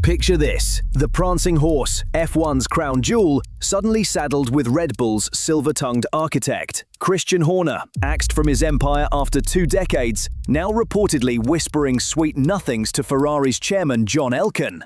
Picture this, the prancing horse, F1's crown jewel, suddenly saddled with Red Bull's silver-tongued architect. Christian Horner, axed from his empire after 2 decades, now reportedly whispering sweet nothings to Ferrari's chairman John Elkann.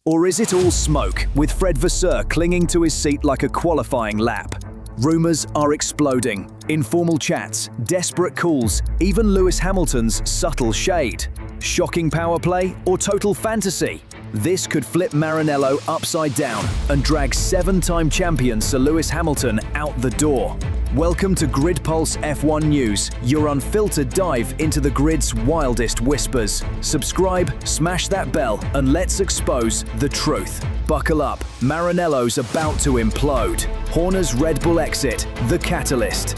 Or is it all smoke, with Fred Vasseur clinging to his seat like a qualifying lap? Rumours are exploding. Informal chats, desperate calls, even Lewis Hamilton's subtle shade. Shocking power play or total fantasy? This could flip Maranello upside down and drag 7-time champion Sir Lewis Hamilton out the door. Welcome to Grid Pulse F1 News, your unfiltered dive into the grid's wildest whispers. Subscribe, smash that bell, and let's expose the truth. Buckle up, Maranello's about to implode. Horner's Red Bull exit, the catalyst.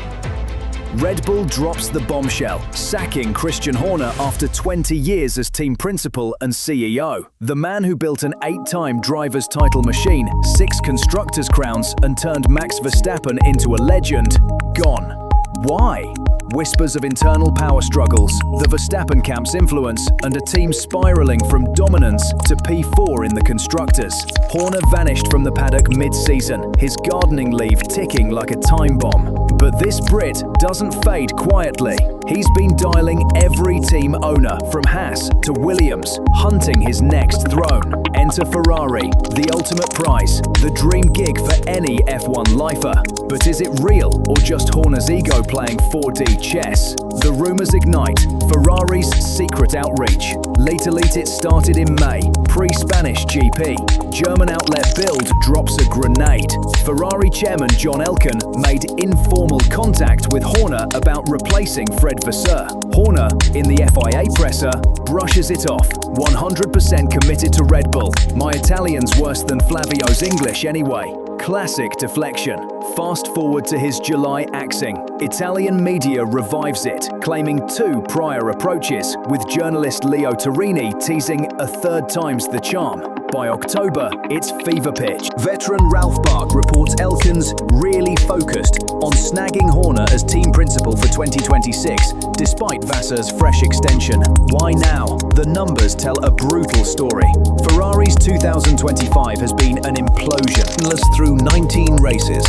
Red Bull drops the bombshell, sacking Christian Horner after 20 years as team principal and CEO. The man who built an 8-time driver's title machine, 6 constructors' crowns, and turned Max Verstappen into a legend, gone. Why? Whispers of internal power struggles, the Verstappen camp's influence, and a team spiraling from dominance to P4 in the constructors. Horner vanished from the paddock mid-season, his gardening leave ticking like a time bomb. But this Brit doesn't fade quietly. He's been dialing every team owner, from Haas to Williams, hunting his next throne. Enter Ferrari, the ultimate prize, the dream gig for any F1 lifer. But is it real or just Horner's ego playing 4D chess? The rumours ignite. Ferrari's secret outreach. Late elite it started in May, pre-Spanish GP. German outlet Bild drops a grenade. Ferrari chairman John Elkann made informal contact with Horner about replacing Fred Vasseur. Horner, in the FIA presser, brushes it off, 100% committed to Red Bull. My Italian's worse than Flavio's English anyway. Classic deflection. Fast forward to his July axing. Italian media revives it, claiming 2 prior approaches, with journalist Leo Torini teasing a 3rd time's the charm. By October, it's fever pitch. Veteran Ralph Park reports Elkann's really focused on snagging Horner as team principal for 2026, despite Vasseur's fresh extension. Why now? The numbers tell a brutal story. Ferrari's 2025 has been an implosion. Through 19 races,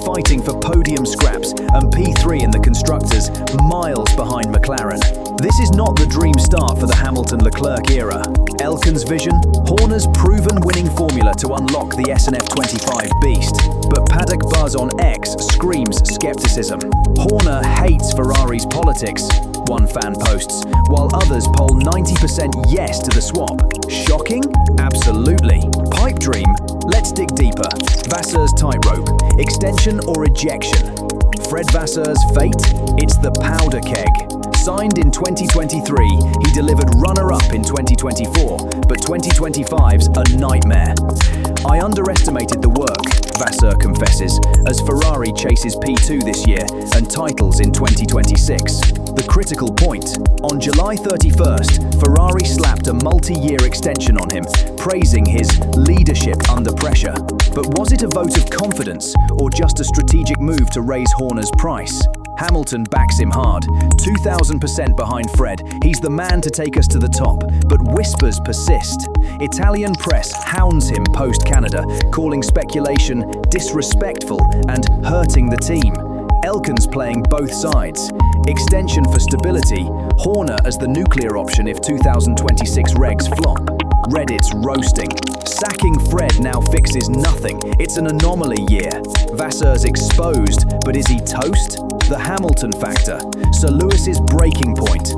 fighting for podium scraps and P3 in the constructors, miles behind McLaren. This is not the dream start for the Hamilton-Leclerc era. Elkann's vision? Horner's proven winning formula to unlock the SNF 25 beast. But paddock buzz on X screams skepticism. Horner hates Ferrari's politics, one fan posts, while others poll 90% yes to the swap. Shocking? Absolutely. Pipe dream? Let's dig deeper. Vasseur's tightrope. Extension or ejection? Fred Vasseur's fate? It's the powder keg. Signed in 2023, he delivered runner-up in 2024, but 2025's a nightmare. I underestimated the work, Vasseur confesses, as Ferrari chases P2 this year and titles in 2026. The critical point: on July 31st, Ferrari slapped a multi-year extension on him, praising his leadership under pressure. But was it a vote of confidence or just a strategic move to raise Horner's price? Hamilton backs him hard, 2,000% behind Fred. He's the man to take us to the top, but whispers persist. Italian press hounds him post-Canada, calling speculation disrespectful and hurting the team. Elkann's playing both sides. Extension for stability, Horner as the nuclear option if 2026 regs flop. Reddit's roasting. Sacking Fred now fixes nothing. It's an anomaly year. Vasseur's exposed, but is he toast? The Hamilton factor. Sir Lewis's breaking point.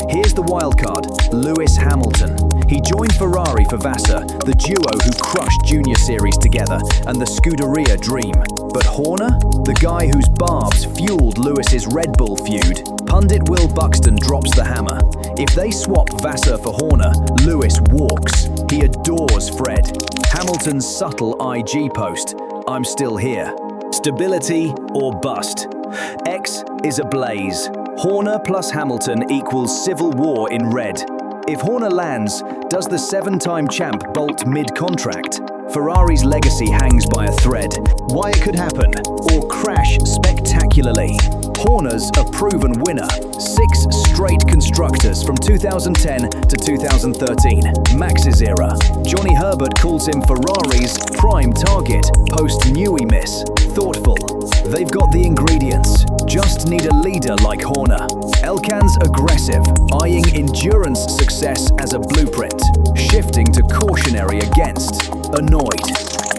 Here's the wildcard, Lewis Hamilton. He joined Ferrari for Vasseur, the duo who crushed Junior Series together, and the Scuderia dream. But Horner? The guy whose barbs fueled Lewis's Red Bull feud. Pundit Will Buxton drops the hammer. If they swap Vasseur for Horner, Lewis walks. He adores Fred. Hamilton's subtle IG post, I'm still here. Stability or bust? X is ablaze. Horner plus Hamilton equals civil war in red. If Horner lands, does the 7-time champ bolt mid-contract? Ferrari's legacy hangs by a thread. Why it could happen, or crash spectacularly. Horner's a proven winner. 6 straight constructors from 2010 to 2013, Max's era. Johnny Herbert calls him Ferrari's prime target, post-Newey miss. Thoughtful. They've got the ingredients, just need a leader like Horner. Elkan's aggressive, eyeing endurance success as a blueprint, shifting to cautionary against. Annoyed.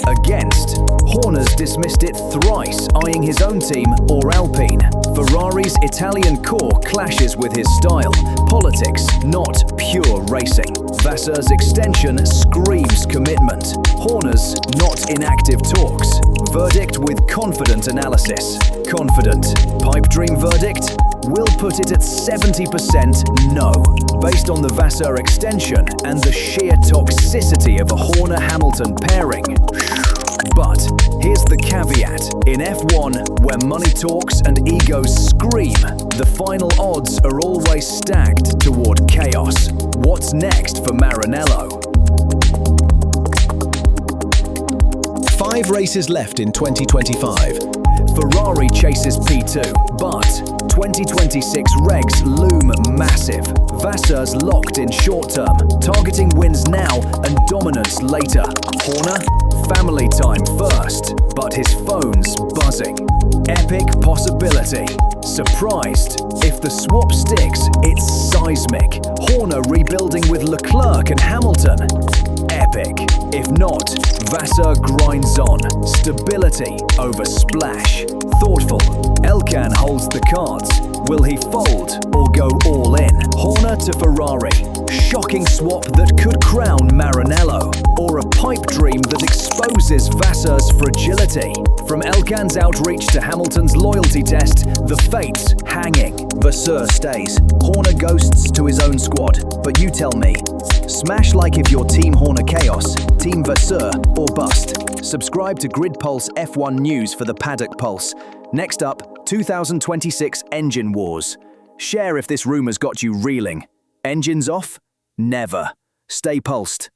Against. Horner's dismissed it thrice, eyeing his own team or Alpine. Ferrari's Italian core clashes with his style. Politics, not pure racing. Vasseur's extension screams commitment. Horner's not in active talks. Verdict with confident analysis. Confident. Pipe dream verdict? We'll put it at 70% no, based on the Vasseur extension and the sheer toxicity of a Horner-Hamilton pairing. But here's the caveat. In F1, where money talks and egos scream, the final odds are always stacked toward chaos. What's next for Maranello? 5 races left in 2025. Ferrari chases P2, but 2026 regs loom massive. Vasseur's locked in short term, targeting wins now and dominance later. Horner, family time first, but his phone's buzzing. Epic possibility. Surprised. If the swap sticks, it's seismic. Horner rebuilding with Leclerc and Hamilton. Epic. If not, Vasseur grinds on. Stability over splash. Thoughtful. Elkan holds the cards. Will he fold or go all in? Horner to Ferrari. Shocking swap that could crown Maranello. Or a pipe dream that exposes Vasseur's fragility. From Elkan's outreach to Hamilton's loyalty test, the fates hanging. Vasseur stays. Horner ghosts to his own squad. But you tell me, smash like if you're Team Horner Chaos, Team Vasseur, or bust. Subscribe to Grid Pulse F1 News for the Paddock Pulse. Next up, 2026 Engine Wars. Share if this rumour's got you reeling. Engines off? Never. Stay pulsed.